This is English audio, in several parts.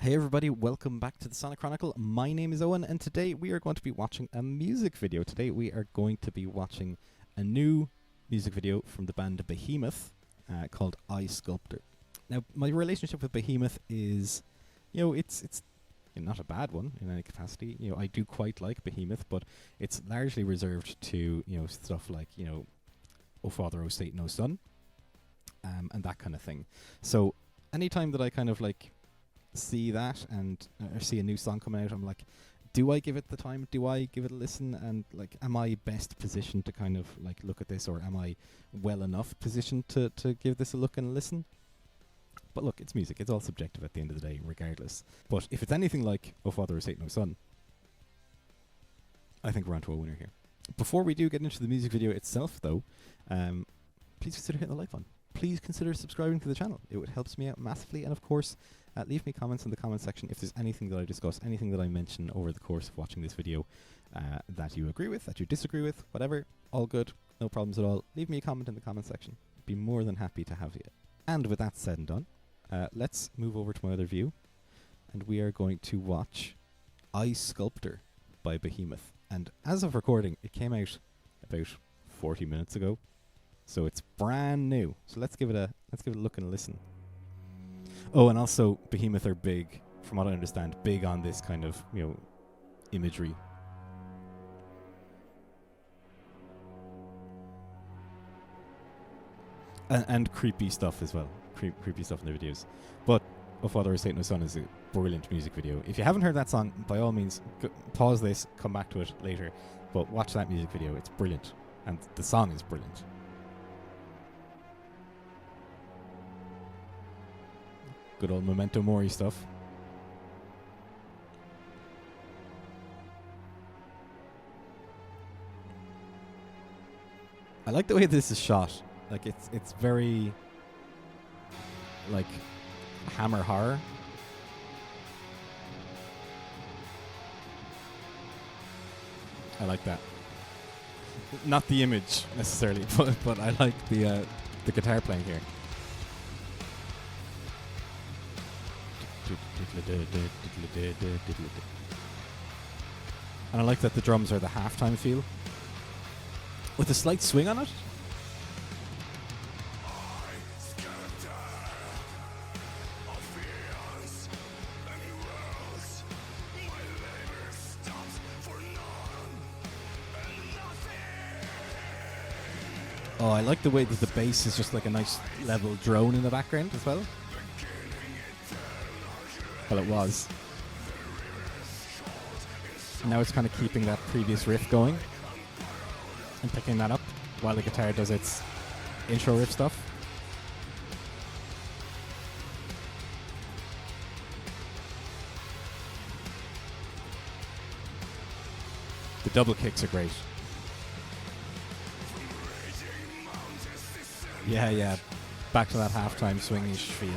Hey everybody, welcome back to the Sonic Chronicle. My name is Owen and today we are going to be watching a music video. Today we are going to be watching a new music video from the band Behemoth called Scvlptor. Now my relationship with Behemoth is, it's not a bad one in any capacity. I do quite like Behemoth, but it's largely reserved to, stuff like, O Father, O Satan, O Son, and that kind of thing. So anytime that I kind of like see that and or see a new song coming out, I'm like, do I give it the time? Do I give it a listen? And like, am I best positioned to kind of like look at this, or am I well enough positioned to give this a look and a listen? But look, it's music. It's all subjective at the end of the day, regardless. But if it's anything like O Father, O Satan, O Son, I think we're onto a winner here. Before we do get into the music video itself, though, please consider hitting the like button. Please consider subscribing to the channel. It would helps me out massively. And of course, leave me comments in the comment section if there's anything that I discuss, anything that I mention over the course of watching this video that you agree with, that you disagree with, whatever. All good. No problems at all. Leave me a comment in the comment section. Be more than happy to have you. And with that said and done, let's move over to my other view. And we are going to watch Scvlptor by Behemoth. And as of recording, it came out about 40 minutes ago. So it's brand new. So let's give it a look and a listen. Oh, and also Behemoth are big, from what I understand, big on this kind of, imagery. And creepy stuff as well. Creepy stuff in their videos. But O Father, O Satan, O Son is a brilliant music video. If you haven't heard that song, by all means, pause this, come back to it later. But watch that music video. It's brilliant. And the song is brilliant. Good old Memento Mori stuff. I like the way this is shot. Like it's very like Hammer horror. I like that. Not the image necessarily, but I like the guitar playing here. And I like that the drums are the halftime feel with a slight swing on it. Oh, I like the way that the bass is just like a nice level drone in the background as well. Well, it was. And now it's kind of keeping that previous riff going and picking that up while the guitar does its intro riff stuff. The double kicks are great. Yeah. Back to that halftime swingish feel.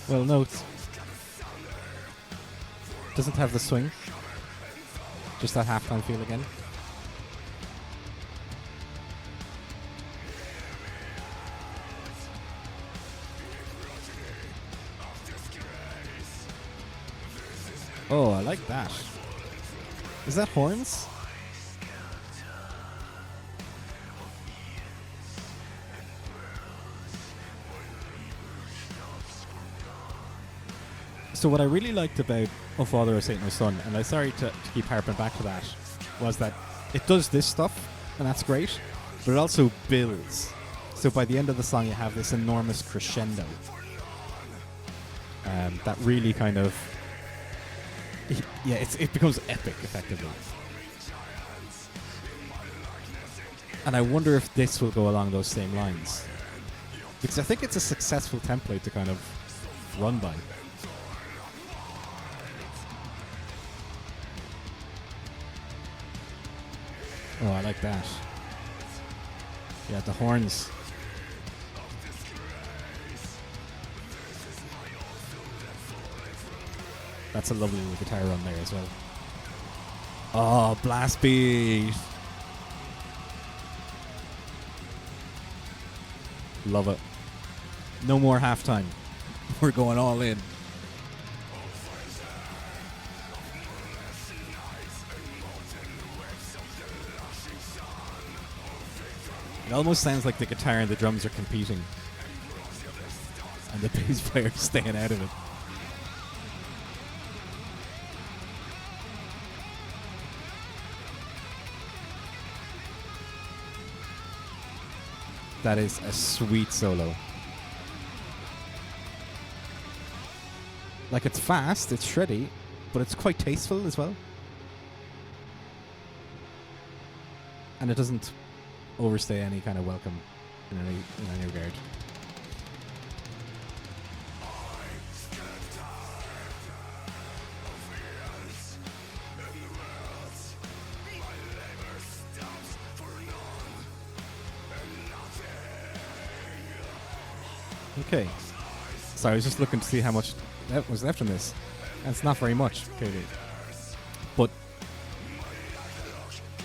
Well, no, it doesn't have the swing. Just that halftime feel again. Oh, I like that. Is that horns? So what I really liked about O Father, O Satan, O Son, and I'm sorry to keep harping back to that, was that it does this stuff, and that's great, but it also builds. So by the end of the song, you have this enormous crescendo. That really kind of... it becomes epic, effectively. And I wonder if this will go along those same lines. Because I think it's a successful template to kind of run by. Oh, I like that. Yeah, the horns. That's a lovely little guitar run there as well. Oh, blast beat. Love it. No more halftime. We're going all in. It almost sounds like the guitar and the drums are competing, and the bass player is staying out of it. That is a sweet solo. Like, it's fast, it's shreddy, but it's quite tasteful as well. And it doesn't overstay any kind of welcome in any regard. Okay, so I was just looking to see how much was left in this, and it's not very much, clearly. But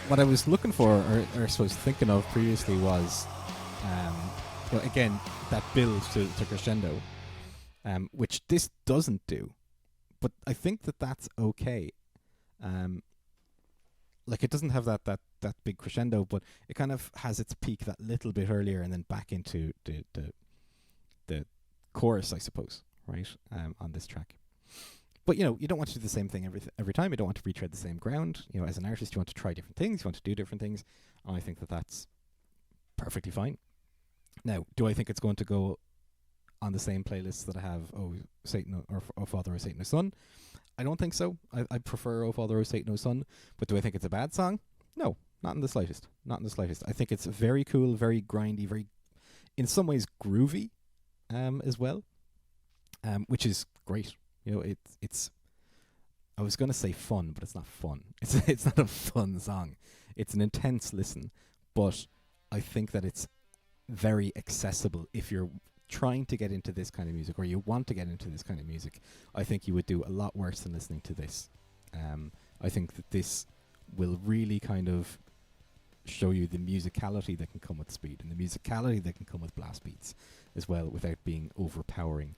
what I was looking for, or I suppose thinking of previously, was, well, again, that build to crescendo, which this doesn't do, but I think that that's okay. Like, it doesn't have that big crescendo, but it kind of has its peak that little bit earlier, and then back into the chorus, I suppose, right, on this track. But, you know, you don't want to do the same thing every time. You don't want to retread the same ground. You know, as an artist, you want to try different things. You want to do different things. And I think that that's perfectly fine. Now, do I think it's going to go on the same playlist that I have Satan or O Father, O Satan, O Son? I don't think so. I prefer O Father, O Satan, O Son. But do I think it's a bad song? No, not in the slightest. Not in the slightest. I think it's very cool, very grindy, very, in some ways, groovy as well, which is great. You know, it's. I was going to say fun, but it's not fun. It's not a fun song. It's an intense listen, but I think that it's very accessible if you're trying to get into this kind of music, or you want to get into this kind of music. I think you would do a lot worse than listening to this. I think that this will really kind of show you the musicality that can come with speed, and the musicality that can come with blast beats as well, without being overpowering,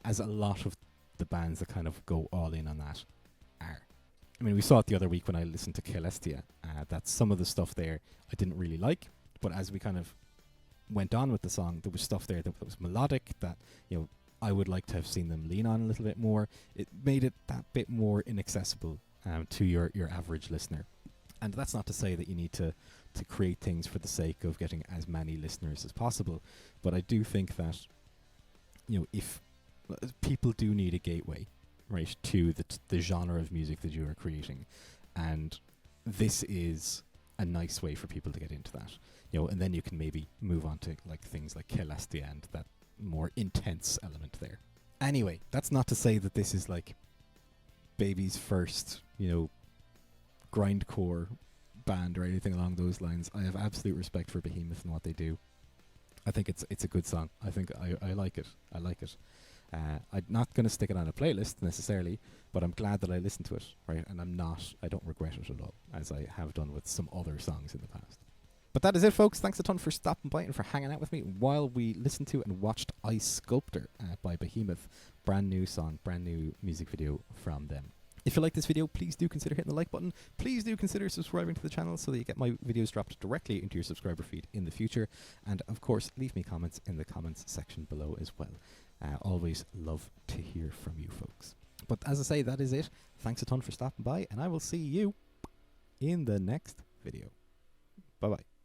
as a lot of the bands that kind of go all in on that are. I mean, we saw it the other week when I listened to Scvlptor, that some of the stuff there I didn't really like, but as we kind of went on with the song, there was stuff there that was melodic, that, you know, I would like to have seen them lean on a little bit more. It made it that bit more inaccessible to your average listener. And that's not to say that you need to create things for the sake of getting as many listeners as possible, but I do think that, you know, if people do need a gateway, right, to the genre of music that you are creating, and this is a nice way for people to get into that, you know, and then you can maybe move on to like things like Scvlptor and that more intense element there. Anyway, that's not to say that this is like Baby's first, you know, grindcore band or anything along those lines. I have absolute respect for Behemoth and what they do. I think it's a good song. I think I like it. I like it. I'm not going to stick it on a playlist necessarily, but I'm glad that I listened to it, right? And I don't regret it at all, as I have done with some other songs in the past. But that is it, folks. Thanks a ton for stopping by and for hanging out with me while we listened to and watched Scvlptor by Behemoth. Brand new song, brand new music video from them. If you like this video, please do consider hitting the like button. Please do consider subscribing to the channel so that you get my videos dropped directly into your subscriber feed in the future. And of course, leave me comments in the comments section below as well. Always love to hear from you folks. But as I say, that is it. Thanks a ton for stopping by, and I will see you in the next video. Bye-bye.